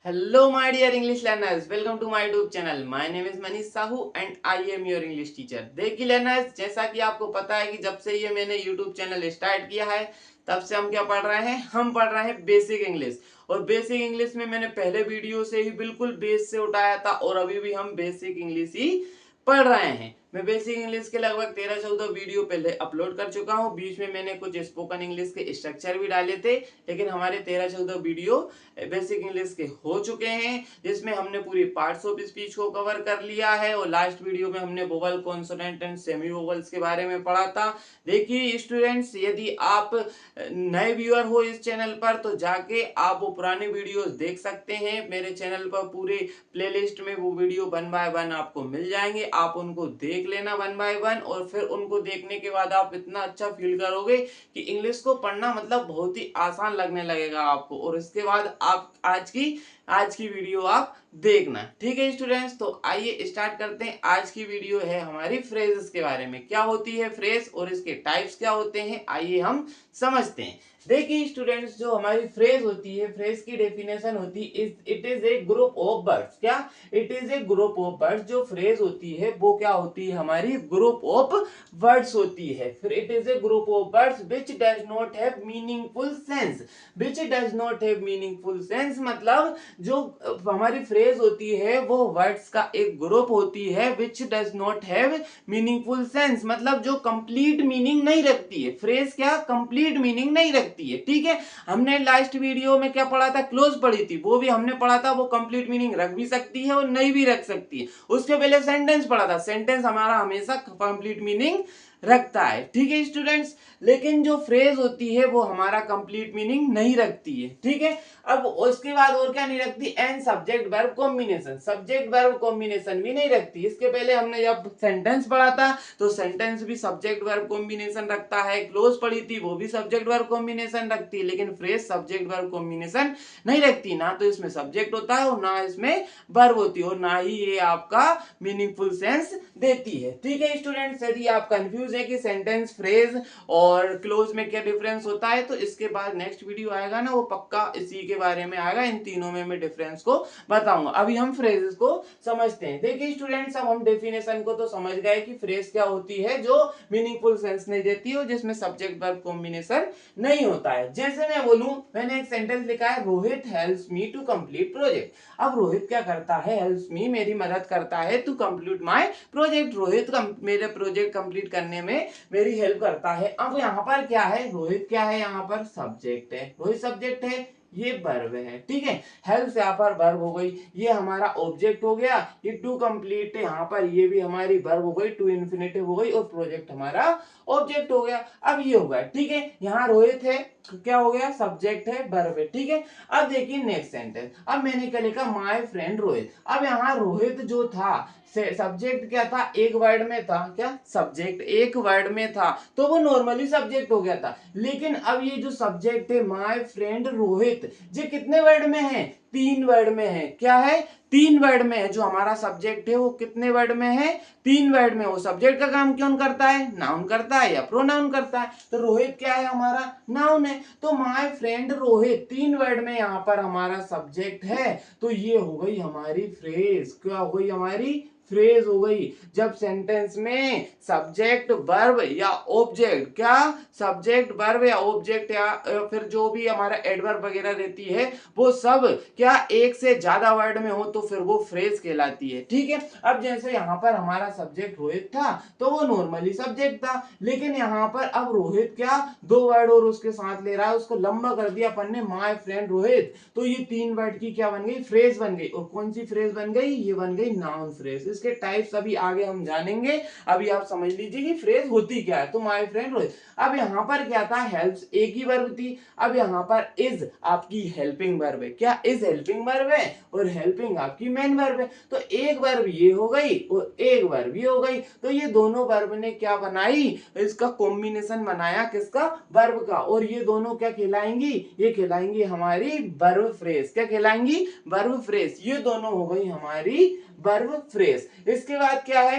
Hello, my dear English learners. Welcome to my YouTube channel. My name is Manish Sahu and I am your English teacher. देखिए learners, जैसा कि आपको पता है कि जब से ये मैंने YouTube चैनल स्टार्ट किया है तब से हम क्या पढ़ रहे हैं, हम पढ़ रहे हैं बेसिक इंग्लिश। और बेसिक इंग्लिश में मैंने पहले वीडियो से ही बिल्कुल बेस से उठाया था और अभी भी हम बेसिक इंग्लिश ही पढ़ रहे हैं। मैं बेसिक इंग्लिश के लगभग 13-14 वीडियो पहले अपलोड कर चुका हूं। बीच में मैंने कुछ स्पोकन इंग्लिश के स्ट्रक्चर भी डाले थे, लेकिन हमारे 13-14 वीडियो बेसिक इंग्लिश के हो चुके हैं, जिसमें हमने पूरी पार्ट्स ऑफ स्पीच को कवर कर लिया है। और लास्ट वीडियो में हमने vowel, consonant and semi vowels के बारे में पढ़ा था। देखिए स्टूडेंट्स, यदि आप नए व्यूअर हो इस चैनल पर तो जाके आप वो पुराने वीडियोस देख सकते हैं। मेरे चैनल पर पूरे प्लेलिस्ट में वो वीडियो 1 बाय 1 आपको मिल जाएंगे। आप उनको देख लेना 1 बाय 1 और फिर उनको देखने के बाद आप इतना अच्छा फील करोगे कि इंग्लिश को पढ़ना मतलब बहुत ही आसान लगने लगेगा आपको। और इसके बाद आप आज की वीडियो आप देखना। ठीक है स्टूडेंट्स, तो आइए स्टार्ट करते हैं। आज की वीडियो है हमारी फ्रेजेस के बारे में। क्या होती है फ्रेज और इसके टाइप्स क्या होते हैं, आइए हम समझते हैं। देखिए स्टूडेंट्स, जो हमारी फ्रेज होती है, फ्रेज की डेफिनेशन होती है it is a group of words. क्या? It is a group of words. जो फ्रेज होती है वो क्या होती है, हमारी ग्रुप ऑफ वर्ड्स होती है। फिर it is a group of words which does not have meaningful sense. Which does not have meaningful sense मतलब जो हमारी फ्रेज होती है वो वर्ड्स का एक ग्रुप होती है which does not have meaningful sense मतलब जो कंप्लीट मीनिंग नहीं रखती है। फ्रेज क्या कंप्लीट मीनिंग नहीं रखती है। ठीक है, हमने लास्ट वीडियो में क्या पढ़ा था, क्लोज पढ़ी थी, वो भी हमने पढ़ा था वो कंप्लीट मीनिंग रख भी सकती है और नहीं भी रख सकती है। उसके पहले सेंटेंस पढ़ा था, सेंटेंस हमारा हमेशा कंप्लीट मीनिंग रखता है। ठीक है स्टूडेंट्स, लेकिन जो फ्रेज होती है वो हमारा कंप्लीट मीनिंग नहीं रखती है। ठीक है, अब उसके बाद और क्या नहीं रखती, and subject verb combination. Subject verb combination भी नहीं रखती। इसके पहले हमने जब सेंटेंस पढ़ा था तो सेंटेंस भी सब्जेक्ट वर्ब कॉम्बिनेशन रखता है। क्लोज पढ़ी थी, वो भी सब्जेक्ट वर्ब कॉम्बिनेशन रखती है, लेकिन फ्रेज सब्जेक्ट वर्ब कॉम्बिनेशन नहीं रखती। ना तो इसमें सब्जेक्ट होता है और ना इसमें वर्ब होती है और ना ही ये आपका मीनिंगफुल सेंस देती है। ठीक है स्टूडेंट्स, यदि आप कंफ्यूज है कि सेंटेंस, फ्रेज और क्लोज में क्या डिफरेंस होता है तो इसके बाद नेक्स्ट वीडियो आएगा ना, वो पक्का इसी के बारे में आएगा। इन तीनों में मैं डिफरेंस को बताऊंगा। अभी हम फ्रेजेस को समझते हैं। देखिए स्टूडेंट्स, अब हम डेफिनेशन को तो समझ गए कि फ्रेज क्या होती है जो मीनिंगफुल सेंस नहीं देती हो, जिसमें सब्जेक्ट वर्ब कॉम्बिनेशन नहीं होता है। जैसे मैं बोलूं, मैंने एक सेंटेंस लिखा है, Rohit helps me to complete project. अब रोहित क्या करता है, हेल्प्स मी मेरी मदद करता है, to complete my project. Rohit मेरे प्रोजेक्ट कंप्लीट करने में मेरी हेल्प करता है। अब यहाँ पर क्या है, रोहित क्या है, यहाँ पर सब्जेक्ट है, रोहित सब्जेक्ट है, ये वर्ब है। ठीक है, हेल्प यहाँ पर वर्ब हो गई, ये हमारा ऑब्जेक्ट हो गया। ये टू कंप्लीट है यहाँ पर, ये भी हमारी वर्ब हो गई, टू इन्फिनिटिव हो गई और प्रोजेक्ट हमारा ऑब्जेक्ट हो गया। अब ये होगा, ठीक है, यहाँ रोहित है, क्या हो गया, सब्जेक्ट है, वर्ब है। ठीक है, अब देखिए नेक्स्ट सेंटेंस। अब मैंने क्या लिखा, माय फ्रेंड रोहित। अब यहाँ रोहित जो था, सब्जेक्ट क्या था, एक वर्ड में था, क्या सब्जेक्ट एक वर्ड में था तो वो नॉर्मली सब्जेक्ट हो गया था। लेकिन अब ये जो सब्जेक्ट है माय फ्रेंड रोहित, ये कितने वर्ड में है, 3 वर्ड में है। क्या है, 3 वर्ड में है। जो हमारा सब्जेक्ट है वो कितने वर्ड में है, 3 वर्ड में। वो सब्जेक्ट का काम कौन करता है, नाउन करता है या प्रोनाउन करता है। तो रोहित क्या है, हमारा नाउन है। तो माय फ्रेंड रोहित 3 वर्ड में यहाँ पर हमारा सब्जेक्ट है। तो ये हो गई हमारी फ्रेज। क्या हो गई, हमारी फ्रेज हो गई। जब सेंटेंस में सब्जेक्ट वर्ब या ऑब्जेक्ट, क्या सब्जेक्ट वर्ब या ऑब्जेक्ट या फिर जो भी हमारा एडवर्ब वगैरह रहती है वो सब क्या एक से ज्यादा वर्ड में हो तो फिर वो फ्रेज कहलाती है। ठीक है, अब जैसे यहाँ पर हमारा सब्जेक्ट रोहित था तो वो नॉर्मली सब्जेक्ट था, लेकिन यहाँ पर अब रोहित क्या 2 वर्ड और उसके साथ ले रहा है, उसको लंबा कर दिया अपन ने, माय फ्रेंड रोहित। तो ये 3 वर्ड की क्या बन गई, फ्रेज बन गई। और कौन सी फ्रेज बन गई, ये बन गई नाउन फ्रेज। इसके टाइप्स अभी आगे हम जानेंगे, अभी आप समझ लीजिए कि फ्रेज होती क्या है। तो माय फ्रेंड रोहित, अब यहाँ पर क्या था, हेल्प्स एक ही वर्ब थी। अब यहाँ पर इज आपकी हेल्पिंग वर्ब है। क्या इज हेल्पिंग वर्ब है और हेल्पिंग आपकी मेन वर्ब है। तो एक वर्ब ये हो गई और एक वर्ब ये हो गई। तो ये दोनों वर्ब ने क्या बनाई, इसका कॉम्बिनेशन बनाया, किसका, वर्ब का। और ये दोनों क्या कहलाएंगी, ये कहलाएंगी हमारी वर्ब फ्रेज। क्या कहलाएंगी, वर्ब फ्रेज। ये दोनों हो गई हमारी वर्ब फ्रेज। इसके बाद क्या है,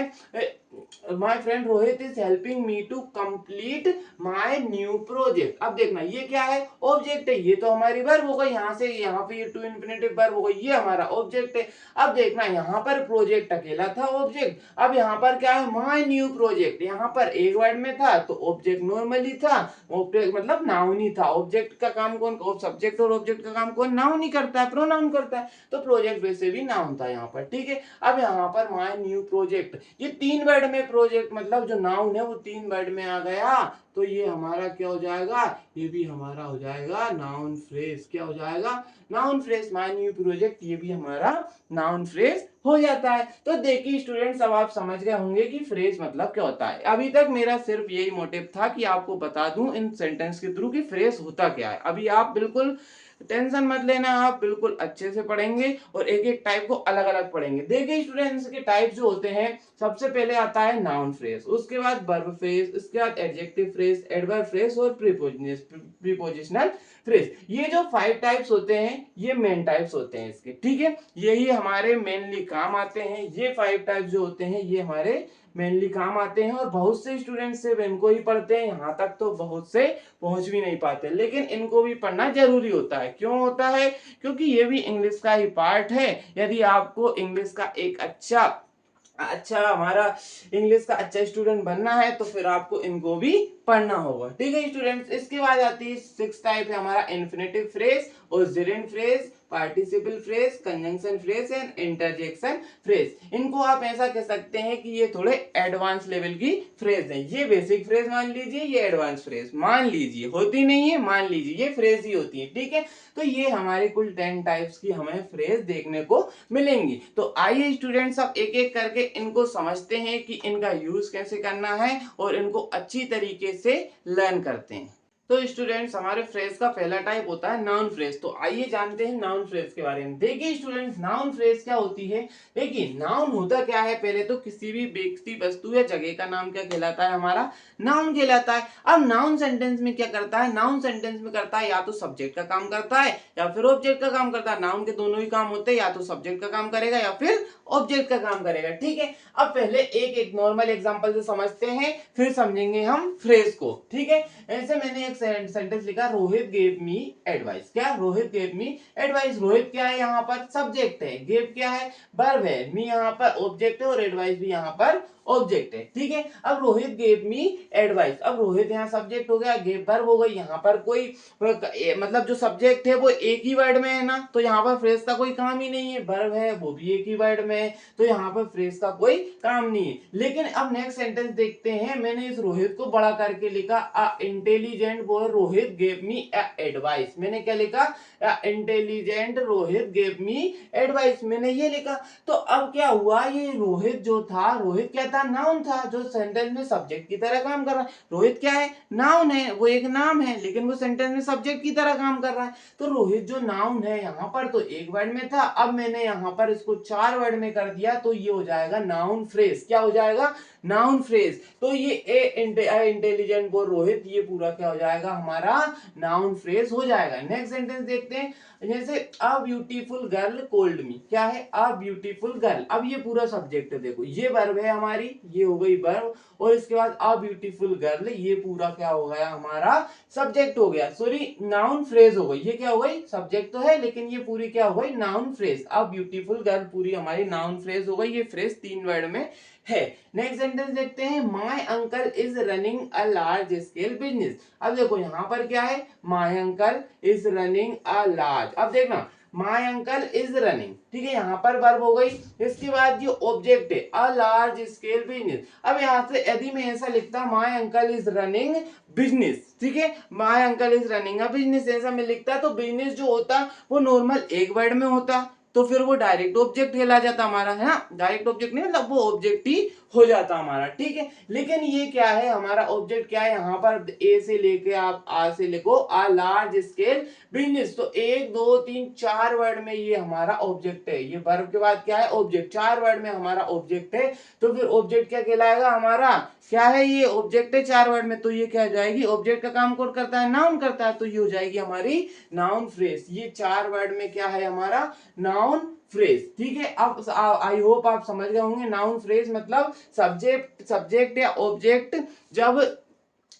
my friend Rohit is helping me to complete my new project. अब देखना ये क्या है, ऑब्जेक्ट है, ये तो हमारी वर्ब हो गई, यहाँ से यहाँ पे ये टू इन्फिनेटिव वर्ब हो गई, ये हमारा ऑब्जेक्ट है। अब देखना यहाँ पर प्रोजेक्ट अकेला था ऑब्जेक्ट, अब यहाँ पर क्या है, माई न्यू प्रोजेक्ट, यहाँ पर एक वर्ड में था तो ऑब्जेक्ट नॉर्मली था, ऑब्जेक्ट मतलब नाउन ही था। ऑब्जेक्ट का काम कौन, सब्जेक्ट और ऑब्जेक्ट का काम कौन, नाउन ही करता है, प्रोनाउन करता है, तो प्रोजेक्ट वैसे भी नाउन था यहाँ पर, ठीक है। अब यहाँ पर माई न्यू प्रोजेक्ट, ये 3 वर्ड में प्रोजेक्ट मतलब जो नाउन है वो 3 वर्ड में आ गया, तो ये हमारा क्या हो जाएगा, ये भी हमारा हो जाएगा नाउन फ्रेज। क्या हो जाएगा, noun phrase. My new project, ये भी हमारा नाउन फ्रेज हो जाता है। तो देखिए स्टूडेंट्स, अब आप समझ गए होंगे कि फ्रेज मतलब क्या होता है। अभी तक मेरा सिर्फ यही मोटिव था कि आपको बता दूं इन सेंटेंस के थ्रू कि फ्रेज होता क्या है। अभी आप बिल्कुल टेंशन मत लेना, आप बिल्कुल अच्छे से पढ़ेंगे और एक एक टाइप को अलग अलग पढ़ेंगे। देखिए स्टूडेंट्स के टाइप जो होते हैं, सबसे पहले आता है नाउन फ्रेज, उसके बाद वर्ब फ्रेज, उसके बाद एडजेक्टिव फ्रेज, एडवर्ब फ्रेज और प्रीपोजिशनल फ्रेज। ये जो 5 टाइप्स होते हैं ये मेन टाइप्स होते हैं इसके, ठीक है। यही हमारे मेनली काम आते हैं, ये 5 टाइप जो होते हैं ये हमारे मेनली काम आते हैं। और बहुत से स्टूडेंट्स सिर्फ इनको ही पढ़ते हैं, यहाँ तक तो बहुत से पहुंच भी नहीं पाते, लेकिन इनको भी पढ़ना जरूरी होता है। क्यों होता है, क्योंकि ये भी इंग्लिश का ही पार्ट है। यदि आपको इंग्लिश का एक अच्छा हमारा इंग्लिश का अच्छा स्टूडेंट बनना है तो फिर आपको इनको भी पढ़ना होगा, ठीक है स्टूडेंट्स। इसके बाद आती है 6 टाइप है हमारा infinitive phrase, auxiliary phrase, participle phrase, conjunction phrase and interjection phrase. इनको आप ऐसा कह सकते हैं कि ये थोड़े एडवांस लेवल की फ्रेज है। ये बेसिक फ्रेज मान लीजिए, ये एडवांस फ्रेज मान लीजिए, होती नहीं है मान लीजिए, ये फ्रेज ही होती है, ठीक है। तो ये हमारे कुल 10 टाइप्स की हमें फ्रेज देखने को मिलेंगी। तो आइए स्टूडेंट्स अब एक एक करके इनको समझते हैं कि इनका यूज कैसे करना है और इनको अच्छी तरीके से लर्न करते हैं। तो स्टूडेंट्स, हमारे फ्रेज का पहला टाइप होता है नाउन फ्रेज। तो आइए जानते हैं नाउन फ्रेज के बारे में। देखिए स्टूडेंट्स, नाउन फ्रेज क्या होती है। देखिए नाउन होता क्या है, पहले तो किसी भी व्यक्ति, वस्तु या जगह का नाम क्या कहलाता है, हमारा नाउन कहलाता है। अब नाउन सेंटेंस में क्या करता है, नाउन सेंटेंस में करता है या तो सब्जेक्ट का काम करता है या फिर ऑब्जेक्ट का काम करता है। नाउन के दोनों ही काम होते हैं, या तो सब्जेक्ट का काम करेगा या फिर ऑब्जेक्ट का काम करेगा, ठीक है। अब पहले एक एक नॉर्मल एग्जांपल से समझते हैं, फिर समझेंगे हम फ्रेज को, ठीक है। ऐसे मैंने एक सेंटेंस लिखा, रोहित गेव मी एडवाइस। क्या, Rohit gave me advice. Rohit क्या है, यहाँ पर सब्जेक्ट है, गेव क्या है, वर्ब है, मी यहाँ पर ऑब्जेक्ट है और एडवाइस भी यहाँ पर ऑब्जेक्ट है, ठीक है। अब रोहित गेव मी एडवाइस, अब रोहित यहाँ सब्जेक्ट हो गया, गेव वर्ब हो गई। यहाँ पर कोई मतलब जो सब्जेक्ट है वो एक ही वर्ड में है ना, तो यहाँ पर फ्रेज का कोई काम ही नहीं है। वर्ब है वो भी एक ही वर्ड में है, तो यहाँ पर फ्रेज का कोई काम नहीं है। लेकिन अब नेक्स्ट सेंटेंस देखते हैं। मैंने इस रोहित को बड़ा करके लिखा, अ intelligent boy Rohit gave me advice. मैंने क्या लिखा, intelligent Rohit gave me advice, मैंने ये लिखा। तो अब क्या हुआ, ये रोहित जो था, रोहित क्या था, नाउन था जो सेंटेंस में सब्जेक्ट की तरह काम कर रहा है। रोहित क्या है, नाउन है, वो एक नाम है, लेकिन वो सेंटेंस में सब्जेक्ट की तरह काम कर रहा है। तो रोहित जो नाउन है यहाँ पर तो एक वर्ड में था, अब मैंने यहाँ पर इसको 4 वर्ड में कर दिया, तो ये हो जाएगा नाउन फ्रेज। क्या हो जाएगा, नाउन फ्रेज। तो ये इंटेलिजेंट बोल रोहित, ये पूरा क्या हो जाएगा, हमारा नाउन फ्रेज हो जाएगा। नेक्स्ट सेंटेंस देखते हैं, जैसे अ ब्यूटीफुल गर्ल कोल्ड मी। क्या है, अ ब्यूटीफुल गर्ल। अब ये पूरा सब्जेक्ट है, देखो ये वर्ब है हमारी, ये हो गई वर्ब, और इसके बाद अ ब्यूटीफुल गर्ल, ये पूरा क्या हो गया, हमारा सब्जेक्ट हो गया, सॉरी नाउन फ्रेज हो गई। ये क्या हो गई, सब्जेक्ट तो है लेकिन ये पूरी क्या हो गई, noun phrase. A beautiful girl पूरी हमारी नाउन फ्रेज हो गई। ये फ्रेज 3 वर्ड में है। नेक्स्ट सेंटेंस देखते हैं, my uncle is running a large scale business. अब देखो यहाँ पर क्या है, my uncle is running a large. अब देखना, माय अंकल इज रनिंग, ठीक है, यहाँ पर वर्ब हो गई। इसके बाद ये ऑब्जेक्ट है, अ लार्ज स्केल बिजनेस। अब यहाँ से यदि मैं ऐसा लिखता, my uncle is running business, ठीक है, my uncle is running a business, ऐसा मैं लिखता, तो बिजनेस जो होता वो नॉर्मल एक वर्ड में होता, तो फिर वो डायरेक्ट ऑब्जेक्ट कहला जाता हमारा, है ना। डायरेक्ट ऑब्जेक्ट नहीं, मतलब वो ऑब्जेक्ट ही हो जाता हमारा, ठीक है। लेकिन ये क्या है, हमारा ऑब्जेक्ट क्या है, यहाँ पर ए से लेके आप आ से लिखो, आ लार्ज स्केल बिजनेस, तो 1 2 3 4 वर्ड में ये हमारा ऑब्जेक्ट है। ये वर्ब के बाद क्या है, ऑब्जेक्ट, 4 वर्ड में हमारा ऑब्जेक्ट है, तो फिर ऑब्जेक्ट क्या कहलाएगा, हमारा क्या है, ये ऑब्जेक्ट है 4 वर्ड में, तो ये क्या हो जाएगी, ऑब्जेक्ट का काम कौन करता है, नाउन करता है, तो ये हो जाएगी हमारी नाउन फ्रेज। ये 4 वर्ड में क्या है, हमारा नाउन नाउन फ्रेज। ठीक है, अब आई होप आप समझ गए होंगे। नाउन फ्रेज मतलब सब्जेक्ट या ऑब्जेक्ट जब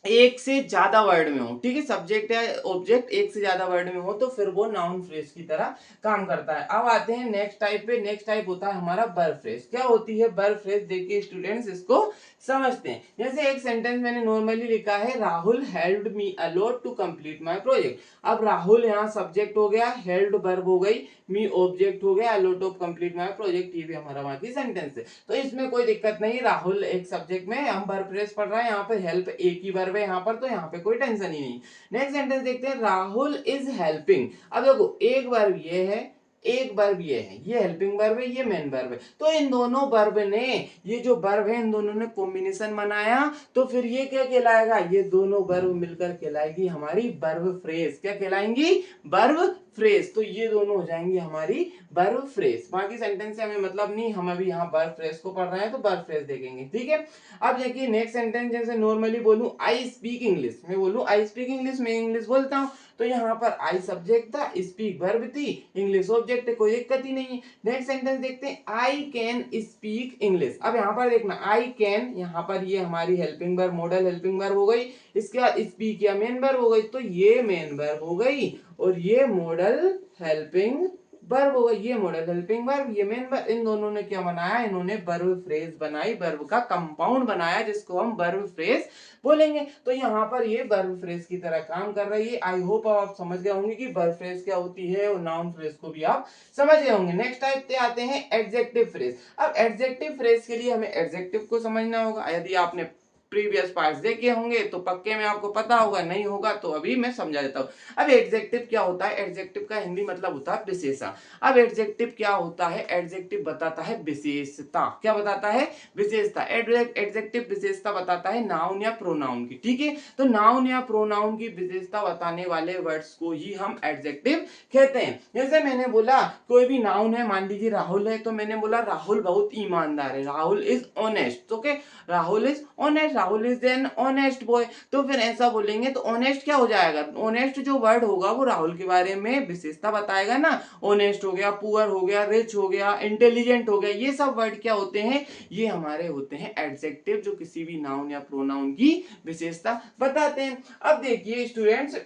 एक से ज्यादा वर्ड में हो। ठीक है, सब्जेक्ट या ऑब्जेक्ट एक से ज्यादा वर्ड में हो तो फिर वो नाउन फ्रेज की तरह काम करता है। अब आते हैं नेक्स्ट टाइप पे। नेक्स्ट टाइप होता है हमारा वर्ब फ्रेज। क्या होती है वर्ब फ्रेज, देखिए स्टूडेंट्स इसको समझते हैं। जैसे एक सेंटेंस मैंने नॉर्मली लिखा है, Rahul helped me a lot to complete my project. अब राहुल यहाँ सब्जेक्ट हो गया, हेल्प्ड वर्ब हो गई, मी ऑब्जेक्ट हो गया, a lot of complete my project, ये भी हमारा बाकी सेंटेंस है। तो इसमें कोई दिक्कत नहीं, राहुल एक सब्जेक्ट में, हम वर्ब फ्रेज पढ़ रहे हैं, यहाँ पे हेल्प एक ही वर्ब है यहाँ पर, तो यहाँ पे कोई टेंशन ही नहीं। नेक्स्ट सेंटेंस देखते हैं, राहुल इज हेल्पिंग। अब देखो एक वर्ब ये है, एक वर्ब ये है, ये हेल्पिंग वर्ब है, ये मेन वर्ब है। तो इन दोनों वर्ब ने, ये जो वर्ब है इन दोनों ने कॉम्बिनेशन बनाया, तो फिर ये क्या कहलाएगा, ये दोनों वर्ब मिलकर कहलाएगी हमारी वर्ब फ्रेज। क्या कहलाएंगी, वर्ब फ्रेज। तो ये दोनों हो जाएंगी हमारी वर्ब फ्रेज। बाकी सेंटेंस से हमें मतलब नहीं, हम अभी यहाँ वर्ब फ्रेज को पढ़ रहे हैं तो वर्ब फ्रेज देखेंगे। ठीक है, अब देखिए नेक्स्ट सेंटेंस, जैसे नॉर्मली बोलूं आई स्पीक इंग्लिश, मैं बोलूं आई स्पीक इंग्लिश, मैं इंग्लिश बोलता हूँ, तो यहाँ पर आई सब्जेक्ट था, स्पीक वर्ब थी, इंग्लिश ऑब्जेक्ट है, कोई दिक्कत ही नहीं है। नेक्स्ट सेंटेंस देखते हैं, आई कैन स्पीक इंग्लिश। अब यहाँ पर देखना, आई कैन, यहाँ पर ये हमारी helping verb, model helping verb हो गई, इसके बाद स्पीक या मेन वर्ब हो गई, तो ये मेन वर्ब हो गई और ये मॉडल हेल्पिंग वर्ब होगा, ये मॉडल हेल्पिंग वर्ब, ये मेन वर्ब। इन दोनों ने क्या बनाया, इन्होंने वर्ब फ्रेज बनाई, वर्ब का कंपाउंड बनाया जिसको हम वर्ब फ्रेज बोलेंगे। तो यहाँ पर ये वर्ब फ्रेज की तरह काम कर रही है। आई होप आप समझ गए होंगे कि वर्ब फ्रेज क्या होती है और नाउन फ्रेज को भी आप समझ गए होंगे। नेक्स्ट टाइप पे आते हैं एडजेक्टिव फ्रेज। अब एडजेक्टिव फ्रेज के लिए हमें एडजेक्टिव को समझना होगा। यदि आपने प्रीवियस पार्ट्स देखे होंगे तो पक्के में आपको पता होगा, नहीं होगा तो अभी मैं समझा देता हूँ। अब एडजेक्टिव क्या होता है, एडजेक्टिव का हिंदी मतलब होता है विशेषण। अब एडजेक्टिव क्या होता है, एडजेक्टिव बताता है विशेषता। क्या बताता है, विशेषता। एडजेक्टिव विशेषता बताता है नाउन या प्रोनाउन की। ठीक है, तो नाउन या प्रोनाउन की विशेषता बताने वाले वर्ड्स को ही हम एडजेक्टिव कहते हैं। जैसे मैंने बोला कोई भी नाउन है, मान लीजिए राहुल है, तो मैंने बोला राहुल बहुत ईमानदार है, Rahul is honest. Okay, Rahul is honest, Rahul is an honest boy. तो फिर ऐसा बोलेंगे तो ऑनेस्ट क्या हो जाएगा, ऑनेस्ट जो वर्ड होगा वो राहुल के बारे में विशेषता बताएगा ना। ऑनेस्ट हो गया, पुअर हो गया, रिच हो गया, इंटेलिजेंट हो गया, ये सब वर्ड क्या होते हैं, ये हमारे होते हैं एडजेक्टिव, जो किसी भी नाउन या प्रोनाउन की विशेषता बताते हैं। अब देखिए स्टूडेंट्स,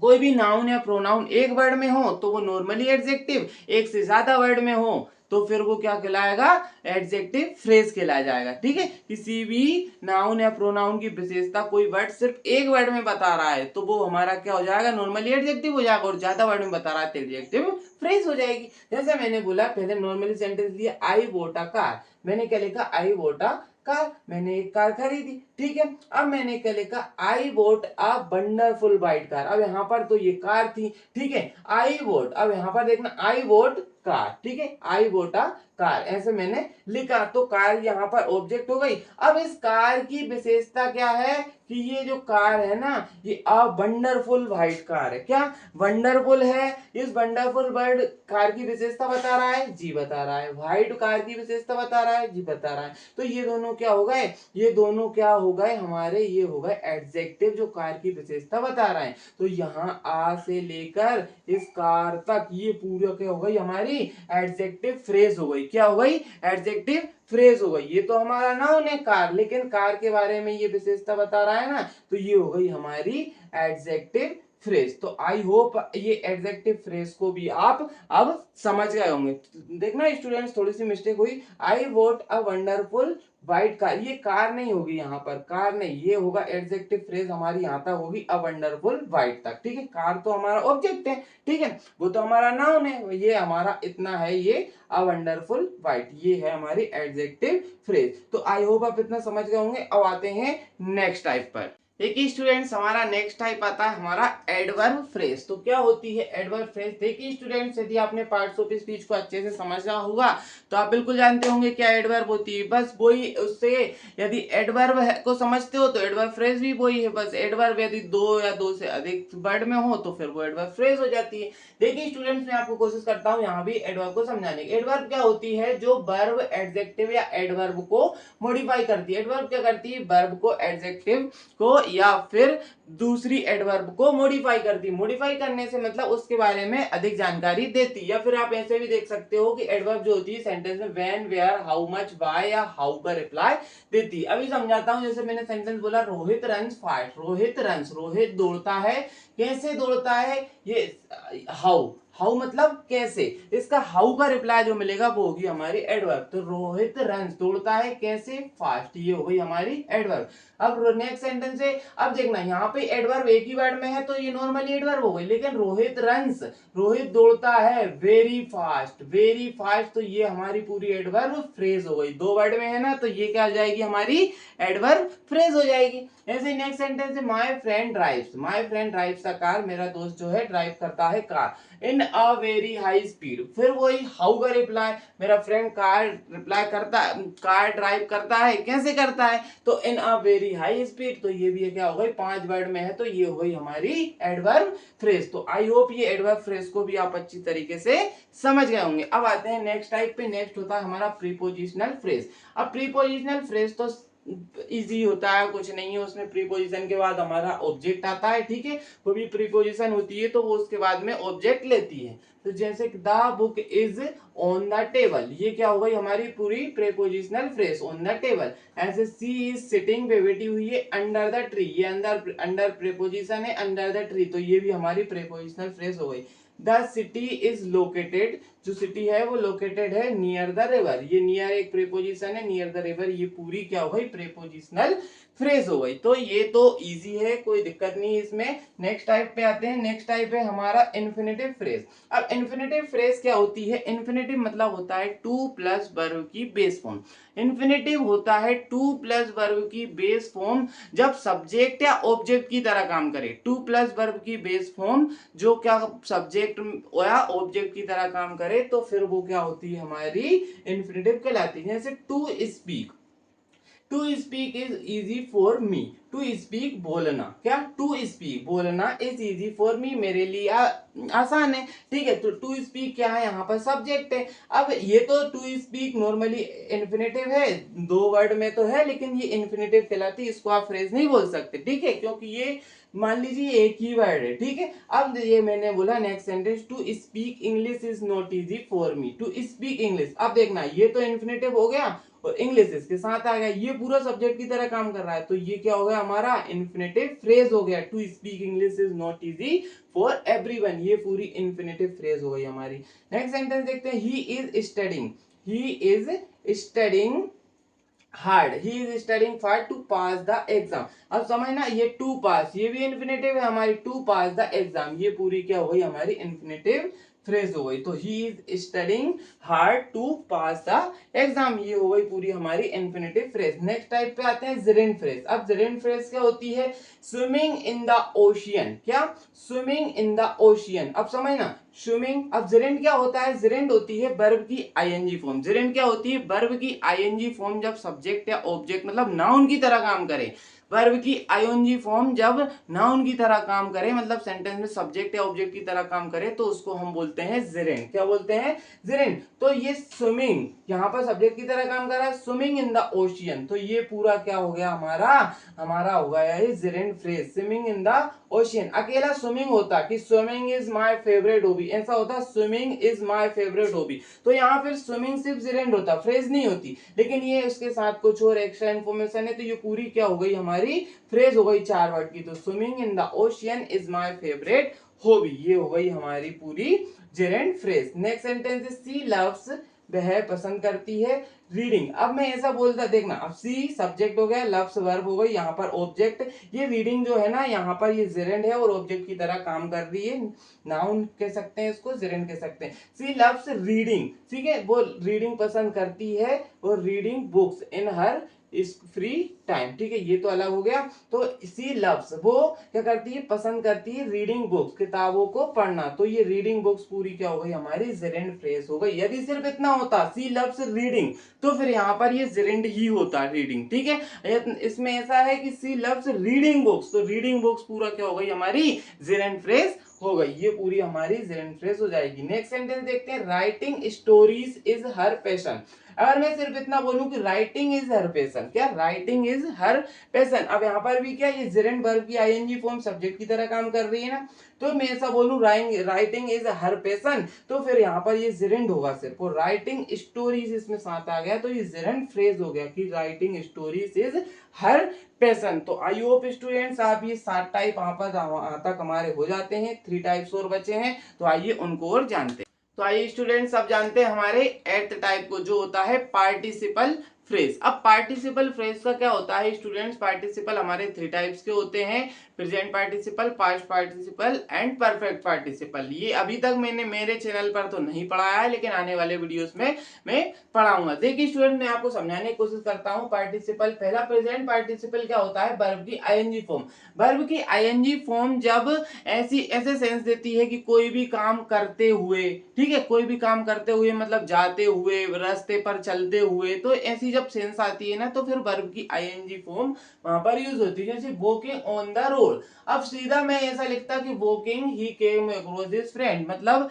कोई भी नाउन या प्रोनाउन एक वर्ड में हो तो वो नॉर्मली एडजेक्टिव, एक से ज्यादा वर्ड में हो तो फिर वो क्या कहलाएगा, एडजेक्टिव फ्रेज कहलाया जाएगा। ठीक है, किसी भी नाउन या प्रोनाउन की विशेषता कोई वर्ड सिर्फ एक वर्ड में बता रहा है तो वो हमारा क्या हो जाएगा, नॉर्मली एडजेक्टिव हो जाएगा, और ज्यादा वर्ड में बता रहा है तो एडजेक्टिव फ्रेज हो जाएगी। जैसे मैंने बोला पहले नॉर्मली सेंटेंस लिया, आई वोट अ कार, मैंने क्या लिखा, आई वोट अ कार, मैंने एक कार खरीदी। ठीक है, अब मैंने क्या लिखा, I bought a wonderful white car. अब यहाँ पर तो ये कार थी, ठीक है, आई वोट, अब यहाँ पर देखना आई वोट कार, ठीक है, आई वोट अ कार, ऐसे मैंने लिखा, तो कार यहाँ पर ऑब्जेक्ट हो गई। अब इस कार की विशेषता क्या है कि ये जो कार है ना, ये अ वंडरफुल व्हाइट कार है। क्या वंडरफुल है, इस वंडरफुल वर्ड कार की विशेषता बता रहा है, जी बता रहा है। व्हाइट कार की विशेषता बता रहा है, जी बता रहा है। तो ये दोनों क्या हो गए, ये दोनों क्या हो गए हमारे, ये हो गए एडजेक्टिव जो कार की विशेषता बता रहे हैं। तो यहाँ आ से लेकर इस कार तक ये पूरा क्या हो गई हमारी एडजेक्टिव फ्रेज हो गई। क्या हो गई, एडजेक्टिव फ्रेज हो गई। ये तो हमारा नाउन है कार, लेकिन कार के बारे में ये विशेषता बता रहा है ना, तो ये हो गई हमारी एडजेक्टिव फ्रेज। तो आई होप ये एडजेक्टिव फ्रेज को भी आप अब समझ गए होंगे। देखना स्टूडेंट्स, थोड़ी सी मिस्टेक हुई, I bought a wonderful white car, ये कार नहीं होगी यहाँ पर, कार नहीं, ये होगा एडजेक्टिव फ्रेज हमारी यहाँ तक होगी अ वंडरफुल व्हाइट तक। ठीक है, कार तो हमारा ऑब्जेक्ट है, ठीक है, वो तो हमारा नाउन है, ये हमारा इतना है, ये अ वंडरफुल व्हाइट, ये है हमारी एडजेक्टिव फ्रेज। तो आई होप आप इतना समझ गए होंगे। अब आते हैं नेक्स्ट टाइप पर। देखिए स्टूडेंट्स, हमारा नेक्स्ट टाइप आता है हमारा एडवर्ब फ्रेज। तो क्या होती है एडवर्ब फ्रेज, देखिए स्टूडेंट्स, यदि आपने पार्ट्स ऑफ स्पीच को अच्छे से समझा होगा तो आप बिल्कुल जानते होंगे क्या एडवर्ब होती है। बस वही उससे, यदि एडवर्ब को समझते हो तो एडवर्ब फ्रेज भी वही है। बस एडवर्ब यदि दो या दो से अधिक वर्ड में हो तो फिर वो एडवर्ब फ्रेज हो जाती है। देखिए स्टूडेंट्स, मैं आपको कोशिश करता हूँ यहाँ भी एडवर्ब को समझाने की। एडवर्ब क्या होती है, जो वर्ब एडजेक्टिव या एडवर्ब को मॉडिफाई करती है। एडवर्ब क्या करती है, वर्ब को एडजेक्टिव को या फिर दूसरी एडवर्ब को मॉडिफाई करती। मॉडिफाई करने से मतलब उसके बारे में अधिक जानकारी देती। या फिर आप ऐसे भी देख सकते हो कि एडवर्ब जो होती है सेंटेंस में when, where, how much, why या हाउ का रिप्लाई देती। अभी समझाता हूं। जैसे मैंने सेंटेंस बोला Rohit runs fast, Rohit runs, Rohit दौड़ता है। कैसे दौड़ता है? ये हाउ, हाउ मतलब कैसे। इसका हाउ का रिप्लाई जो मिलेगा वो होगी हमारी एडवर्ब। तो रोहित रन्स दौड़ता है कैसे? फास्ट। ये हो गई हमारी एडवर्ब। अब नेक्स्ट सेंटेंस है। अब देखना यहाँ पे एडवर्ब एक ही वर्ड में है तो ये नॉर्मली एडवर्ब हो गई, लेकिन रोहित रन्स, रोहित दौड़ता है वेरी फास्ट, वेरी फास्ट, तो ये हमारी पूरी एडवर्ब फ्रेज हो गई। दो वर्ड में है ना, तो ये क्या हो जाएगी हमारी एडवर्ब फ्रेज हो जाएगी। ऐसे नेक्स्ट सेंटेंस है my friend drives, my friend drives a car, मेरा दोस्त जो है ड्राइव करता है car in a very high speed. फिर वही हाउ का रिप्लाई, मेरा फ्रेंड कार रिप्लाई करता है, कार ड्राइव करता है कैसे करता है? तो इन अ वेरी हाई स्पीड। तो ये भी क्या हो गई? 5 वर्ड में है तो ये हो गई हमारी एडवर्ब फ्रेज। तो आई होप ये एडवर्ब फ्रेज को भी आप अच्छी तरीके से समझ गए होंगे। अब आते हैं नेक्स्ट टाइप पे। नेक्स्ट होता है हमारा प्रीपोजिशनल फ्रेज। अब प्रीपोजिशनल फ्रेज तो इजी होता है, कुछ नहीं है उसमें। प्रीपोजिशन के बाद हमारा ऑब्जेक्ट आता है, ठीक है। वो भी प्रीपोजिशन होती है तो वो उसके बाद में ऑब्जेक्ट लेती है। तो जैसे the book is on the table, ये क्या हो गई हमारी पूरी prepositional phrase, on the table. ऐसे सी इज सिटिंग, पे बैठी हुई है अंडर द ट्री, ये अंदर, अंडर प्रीपोजिशन है, अंडर द ट्री, तो ये भी हमारी प्रीपोजिशनल फ्रेज हो गई। द सिटी इज लोकेटेड, जो सिटी है वो लोकेटेड है नियर द रिवर, ये नियर एक प्रीपोजिशन है, नियर द रिवर, ये पूरी क्या हो गई? प्रीपोजिशनल फ्रेज हो गई। तो ये तो इजी है, कोई दिक्कत नहीं है इसमें। नेक्स्ट टाइप पे आते हैं। नेक्स्ट टाइप है हमारा इन्फिनेटिव फ्रेज। अब इन्फिनेटिव फ्रेज क्या होती है? इन्फिनेटिव मतलब होता है टू प्लस वर्ब की बेस फॉर्म। इन्फिनेटिव होता है टू प्लस वर्ब की बेस फॉर्म जब सब्जेक्ट या ऑब्जेक्ट की तरह काम करे। टू प्लस वर्ब की बेस फॉर्म जो क्या सब्जेक्ट या ऑब्जेक्ट की तरह काम करे तो फिर वो क्या होती है? हमारी इन्फिनेटिव कहलाती है। जैसे to speak, to speak is easy for me, to speak बोलना, क्या? टू स्पीक बोलना इज इजी फॉर मी, मेरे लिए आसान है, ठीक है। तो टू स्पीक क्या है? यहाँ पर सब्जेक्ट है। अब ये तो टू स्पीक नॉर्मली इन्फिनेटिव है, दो वर्ड में तो है, लेकिन ये इन्फिनेटिव कहलाती है, इसको आप फ्रेज नहीं बोल सकते, ठीक है, क्योंकि ये मान लीजिए एक ही वर्ड है, ठीक है। अब ये मैंने बोला next sentence, to speak English is not easy for me, to speak English. अब देखना ये तो इन्फिनेटिव हो गया और इंग्लिश इसके साथ आ गया, ये पूरा सब्जेक्ट की तरह काम कर रहा है, तो ये क्या हो गया हमारा? इन्फिनेटिव फ्रेज हो गया। To speak English is not easy for everyone, ये पूरी इन्फिनेटिव फ्रेज हो गई हमारी। नेक्स्ट सेंटेंस देखते हैं, he is studying, he is studying hard, he is studying hard to pass the exam. अब समझना ये टू पास, ये भी इन्फिनेटिव है हमारी, टू पास द एग्जाम, ये पूरी क्या हो गई हमारी? इन्फिनेटिव फ्रेज हो गई। तो he is studying hard to pass the exam, ये हो गई पूरी हमारी इन्फिनेटिव फ्रेज। नेक्स्ट टाइप पे आते हैं जेरेंड फ्रेज। अब जेरेंड फ्रेज क्या होती है? स्विमिंग इन द ओशियन, क्या? Swimming in the ocean. अब समझना स्विमिंग, अब जेरेंड क्या होता है? जेरेंड होती है वर्ब की आईएनजी फॉर्म। जेरेंड क्या होती है? वर्ब की आईएनजी फॉर्म जब सब्जेक्ट या ऑब्जेक्ट मतलब नाउन की तरह काम करे। वर्ब की आईएनजी फॉर्म जब नाउन की तरह काम करे, मतलब सेंटेंस में सब्जेक्ट या ऑब्जेक्ट की तरह काम करे, तो उसको हम बोलते हैं जेरेंड। क्या बोलते हैं? जेरेंड। तो ये स्विमिंग यहाँ पर सब्जेक्ट की तरह काम कर रहा है, स्विमिंग इन द ओशियन, तो ये पूरा क्या हो गया हमारा? हमारा हो गया ये gerund phrase, swimming in the ocean. अकेला स्विमिंग होता कि swimming is my favourite hobby, ऐसा होता swimming is my favourite hobby, तो यहाँ फिर स्विमिंग सिर्फ जेरेंड होता, फ्रेज नहीं होती। लेकिन ये उसके साथ कुछ और एक्स्ट्रा इन्फॉर्मेशन है, तो ये पूरी क्या हो गई हमारी? फ्रेज हो गई 4 वर्ड की। तो swimming in the ocean is my favourite hobby, ये हो गई हमारी पूरी जेरेंड फ्रेज। नेक्स्ट सेंटेंस है सी लव्स, वह पसंद करती है रीडिंग। अब मैं ऐसा बोलता, देखना, अब सी सब्जेक्ट हो गया, लव्स वर्ब हो गई, यहाँ पर ऑब्जेक्ट, ये रीडिंग जो है ना यहाँ पर ये जेरेंड है और ऑब्जेक्ट की तरह काम कर रही है, नाउन कह सकते हैं इसको, जेरेंड कह सकते हैं। सी लव्स रीडिंग, ठीक है, वो रीडिंग पसंद करती है और रीडिंग बुक्स इन हर इस फ्री टाइम, ठीक है, ये तो अलग हो गया। तो सी लव्स, वो क्या करती है? पसंद करती है रीडिंग बुक्स, किताबों को पढ़ना, तो ये रीडिंग बुक्स पूरी क्या हो गई हमारी? जेरेंड फ्रेज हो गई। यदि सिर्फ इतना होता सी लव्स रीडिंग, तो फिर यहाँ पर ये जेरेंड ही होता रीडिंग, ठीक है। इसमें ऐसा है कि सी लव्स रीडिंग बुक्स, तो रीडिंग बुक्स पूरा क्या हो गई हमारी? जेरेंड फ्रेज हो गई, ये पूरी हमारी जेरेंड फ्रेज हो जाएगी। नेक्स्ट सेंटेंस देखते हैं, writing stories is her passion. अगर मैं सिर्फ इतना बोलूं कि राइटिंग इज हर पैशन, क्या राइटिंग इज हर पैशन, अब यहाँ पर भी क्या ये जेरेंट वर्ब की आईएनजी फॉर्म सब्जेक्ट की तरह काम कर रही है ना, तो मैं ऐसा बोलूं राइटिंग इज हर पैशन, तो फिर यहाँ पर ये जेरेंट होगा सिर्फ, और राइटिंग स्टोरीज इसमें साथ आ गया तो ये जेरेंट फ्रेज हो गया कि writing stories is her passion. तो आई होप स्टूडेंट्स आप ये 7 टाइप यहाँ पर तक हमारे हो जाते हैं, 3 टाइप्स और बचे हैं, तो आइए उनको और जानते हैं। तो आइए स्टूडेंट्स अब जानते हैं हमारे 8th टाइप को, जो होता है पार्टिसिपल फ्रेज। अब पार्टिसिपल फ्रेज का क्या होता है स्टूडेंट्स, पार्टिसिपल हमारे 3 टाइप्स के होते हैं, present participle, past participle and perfect participle. ये अभी तक मैंने मेरे चैनल पर तो नहीं पढ़ाया है, लेकिन आने वाले वीडियोस में मैं पढ़ाऊंगा। देखिए स्टूडेंट मैं आपको समझाने की कोशिश करता हूँ। पार्टिसिपल, पहला प्रेजेंट पार्टिसिपल क्या होता है, वर्ब की आईएनजी फॉर्म। वर्ब की आईएनजी फॉर्म जब ऐसे सेंस देती है कि कोई भी काम करते हुए, ठीक है, कोई भी काम करते हुए मतलब जाते हुए, रास्ते पर चलते हुए, तो ऐसी जब सेंस आती है ना तो फिर वर्ब की आईएनजी फॉर्म वहां पर यूज होती है। जैसे वॉकिंग ऑन द रोड, अब सीधा मैं ऐसा लिखता कि वॉकिंग ही केम अक्रॉस हिज फ्रेंड, मतलब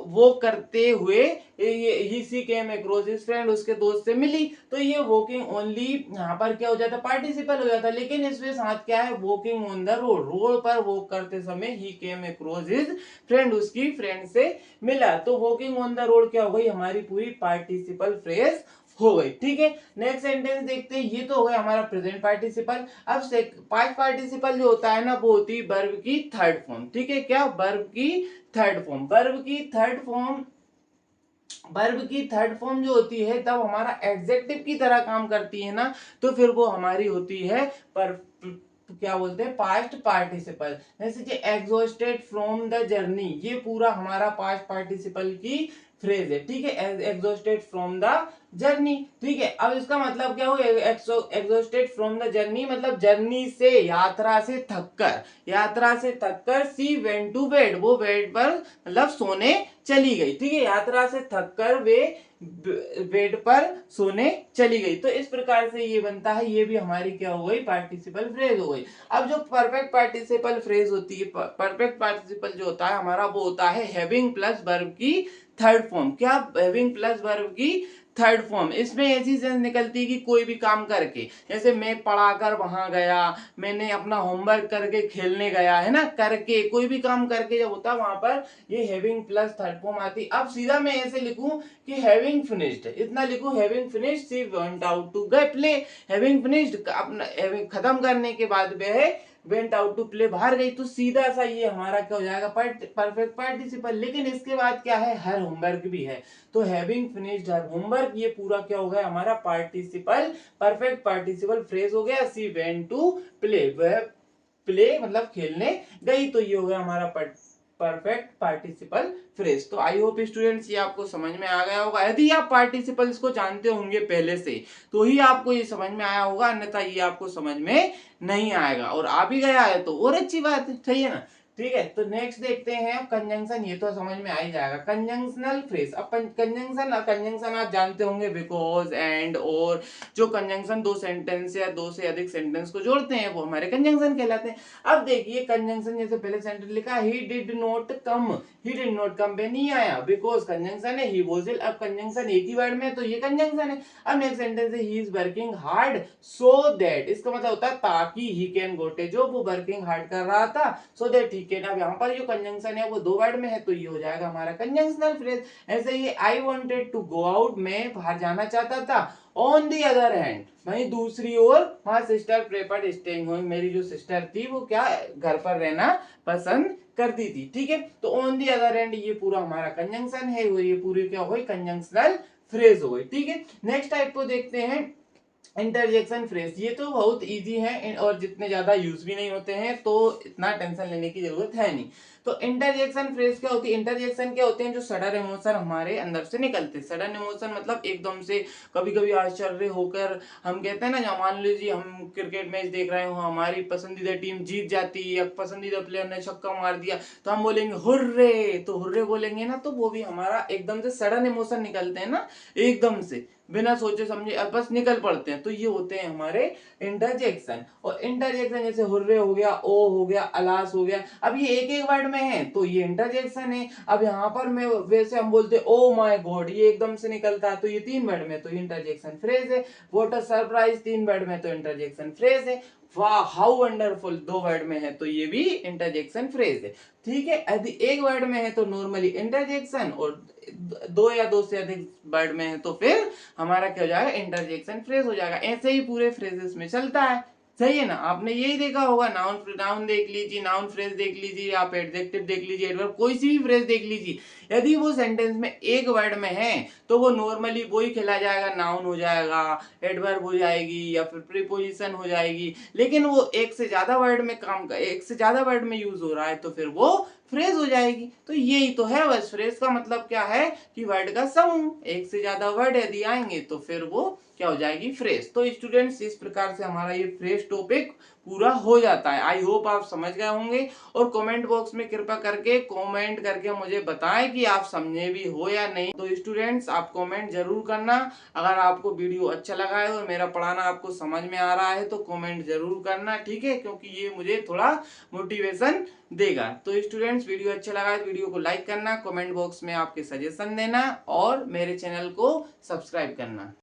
वो करते हुए ही सी केम अक्रॉस हिज फ्रेंड, उसके दोस्त से मिली, तो ये वॉकिंग ओनली यहाँ पर क्या हो जाता, पार्टिसिपल हो जाता। लेकिन इसमें साथ क्या है, walking on the road, road पर वॉक करते समय ही केम अक्रॉस हिज फ्रेंड, उसकी फ्रेंड से मिला, तो वॉकिंग ऑन द रोड क्या हो गई, हमारी पूरी पार्टिसिपल फ्रेज हो गई। ठीक है, नेक्स्ट सेंटेंस देखते हैं। ये तो हो गया हमारा प्रेजेंट पार्टिसिपल। अब पास्ट पार्टिसिपल जो होता है ना, वो होती है वर्ब की थर्ड फॉर्म। ठीक है, क्या, वर्ब की थर्ड फॉर्म। वर्ब की थर्ड फॉर्म जो होती है तब हमारा एडजेक्टिव की तरह काम करती है ना, तो फिर वो हमारी होती है पर क्या बोलते हैं, पास्ट पार्टिसिपल। जैसे एग्जॉस्टेड फ्रॉम द जर्नी, ये पूरा हमारा पास्ट पार्टिसिपल की फ्रेज है। ठीक है, एग्जॉस्टेड फ्रॉम द जर्नी। ठीक है, अब इसका मतलब क्या हो, एग्जॉस्टेड फ्रॉम द जर्नी मतलब जर्नी से, यात्रा से थककर सी वेंट टू बेड, वो बेड पर मतलब सोने चली गई। ठीक है, यात्रा से थककर वे बेड पर सोने चली गई। तो इस प्रकार से ये बनता है, ये भी हमारी क्या हो गई, पार्टिसिपल फ्रेज हो गई। अब जो परफेक्ट पार्टिसिपल फ्रेज होती है, परफेक्ट पार्टिसिपल जो होता है हमारा, वो होता है हैविंग प्लस वर्ब की थर्ड फॉर्म। क्या, हैविंग प्लस वर्ब की थर्ड फॉर्म। इसमें ऐसी सेंस निकलती है कि कोई भी काम करके, जैसे मैं पढ़ाकर वहां गया, मैंने अपना होमवर्क करके खेलने गया, है ना, करके, कोई भी काम करके जब होता है वहां पर ये हैविंग प्लस थर्ड फॉर्म आती। अब सीधा मैं ऐसे लिखूं कि हैविंग फिनिश्ड, इतना लिखूं, having finished she went out to play. Having finished, अपना खत्म करने के बाद वह वेंट आउट टू प्ले, बाहर गई, तो सीधा सा ये हमारा क्या हो जाएगा, परफेक्ट पार्टिसिपल। लेकिन इसके बाद क्या है, हर होमवर्क भी है, तो हैविंग फिनिश्ड हर होमवर्क, ये पूरा क्या हो गया हमारा पार्टिसिपल, परफेक्ट पार्टिसिपल फ्रेज हो गया। सी वेंट टू प्ले, वह प्ले मतलब खेलने गई, तो ये हो गया हमारा परफेक्ट पार्टिसिपल फ्रेज। तो आई होप स्टूडेंट्स ये आपको समझ में आ गया होगा। यदि आप पार्टिसिपल्स को जानते होंगे पहले से, तो ही आपको ये समझ में आया होगा, अन्यथा ये आपको समझ में नहीं आएगा। और आ भी गया है तो और अच्छी बात है, सही है ना। ठीक है, तो नेक्स्ट देखते हैं कंजंक्शन। ये तो समझ में आ ही जाएगा, कंजंक्शनल फ्रेज। अब कंजंक्शन आप जानते होंगे, बिकॉज, एंड, और, जो कंजंक्शन दो सेंटेंस या दो से अधिक सेंटेंस को जोड़ते हैं वो हमारे कंजंक्शन कहलाते हैं। अब देखिए कंजंक्शन, जैसे पहले सेंटेंस लिखा, ही डिड नॉट कम पे नहीं आया, बिकॉज कंजंक्शन है, ही वाज इल। अब कंजंक्शन एक ही वर्ड में, तो ये कंजंक्शन है। अब नेक्स्ट सेंटेंस है, he is working hard so that, इसका मतलब होता है ताकि he can got a job, वो वर्किंग हार्ड कर रहा था, सो दैट ही कैन। अब यहाँ पर जो कंजंक्शन है वो दो वर्ड में है, तो ये हो जाएगा हमारा कंजंक्शनल फ्रेज। ऐसे ही I wanted to go out, मैं बाहर जाना चाहता था। ऑन दी अदर हैंड, वहीं दूसरी ओर, my sister preferred staying home, मेरी जो सिस्टर थी वो क्या, घर पर रहना पसंद करती थी। ठीक है, तो ऑन दी अदर हैंड ये पूरा हमारा कंजंक्शन है, ये पूरी क्या हो गई, कंजंक्शनल फ्रेज हो गई। ठीक है, नेक्स्ट टाइप को देखते हैं, इंटरजेक्शन फ्रेज। ये तो बहुत इजी है और जितने ज्यादा यूज भी नहीं होते हैं, तो इतना टेंशन लेने की जरूरत है नहीं। तो इंटरजेक्शन फ्रेज क्या होती है, इंटरजेक्शन क्या होते हैं, जो सडन इमोशन हमारे अंदर से निकलते हैं। सडन इमोशन मतलब एकदम से, कभी कभी आश्चर्य होकर, हम कहते हैं ना, मान लीजिए हम क्रिकेट मैच देख रहे हो, हमारी पसंदीदा टीम जीत जाती है या पसंदीदा प्लेयर ने छक्का मार दिया, तो हम बोलेंगे हुर्रे, तो हुर्रे बोलेंगे ना, तो वो भी हमारा एकदम से सडन इमोशन निकलते हैं ना, एकदम से बिना सोचे समझे बस निकल पड़ते हैं, तो ये होते हैं हमारे इंटरजेक्शन। और इंटरजेक्शन जैसे हुर्रे हो गया, ओ हो गया, अलास हो गया। अब ये एक एक वर्ड में है तो ये इंटरजेक्शन है। अब यहाँ पर मैं वैसे हम बोलते ओ माय गॉड, ये एकदम से निकलता है तो ये 3 वर्ड में तो इंटरजेक्शन फ्रेज है। व्हाट अ सरप्राइज 3 वर्ड में तो इंटरजेक्शन फ्रेज है। वाह हाउ वंडरफुल 2 वर्ड में है तो ये भी इंटरजेक्शन फ्रेज है। ठीक है, यदि एक वर्ड में है तो नॉर्मली इंटरजेक्शन, और 2 या 2 से अधिक वर्ड में है तो फिर हमारा क्या हो जाएगा, इंटरजेक्शन फ्रेज हो जाएगा। ऐसे ही पूरे फ्रेजेस में चलता है, सही है ना। आपने यही देखा होगा, नाउन नाउन देख लीजिए, नाउन फ्रेज देख लीजिए, आप एडजेक्टिव देख लीजिए, एडवर्ब कोई सी भी फ्रेज देख लीजिए, यदि वो सेंटेंस में एक वर्ड में है तो वो नॉर्मली वही खेला जाएगा, नाउन हो जाएगा, एडवर्ब हो जाएगी या फिर प्रीपोजिशन हो जाएगी। लेकिन वो एक से ज्यादा वर्ड में एक से ज्यादा वर्ड में यूज हो रहा है तो फिर वो फ्रेज हो जाएगी। तो यही तो है बस, फ्रेज का मतलब क्या है कि वर्ड का समूह, एक से ज्यादा वर्ड यदि आएंगे तो फिर वो क्या हो जाएगी, फ्रेज। तो स्टूडेंट्स इस प्रकार से हमारा ये फ्रेज टॉपिक पूरा हो जाता है। आई होप आप समझ गए होंगे, और कमेंट बॉक्स में कृपया करके कमेंट करके मुझे बताएं कि आप समझे भी हो या नहीं। तो स्टूडेंट्स आप कमेंट जरूर करना, अगर आपको वीडियो अच्छा लगा है और मेरा पढ़ाना आपको समझ में आ रहा है तो कमेंट जरूर करना, ठीक है, क्योंकि ये मुझे थोड़ा मोटिवेशन देगा। तो स्टूडेंट्स वीडियो अच्छा लगा है वीडियो को लाइक करना, कमेंट बॉक्स में आपके सजेशन देना और मेरे चैनल को सब्सक्राइब करना।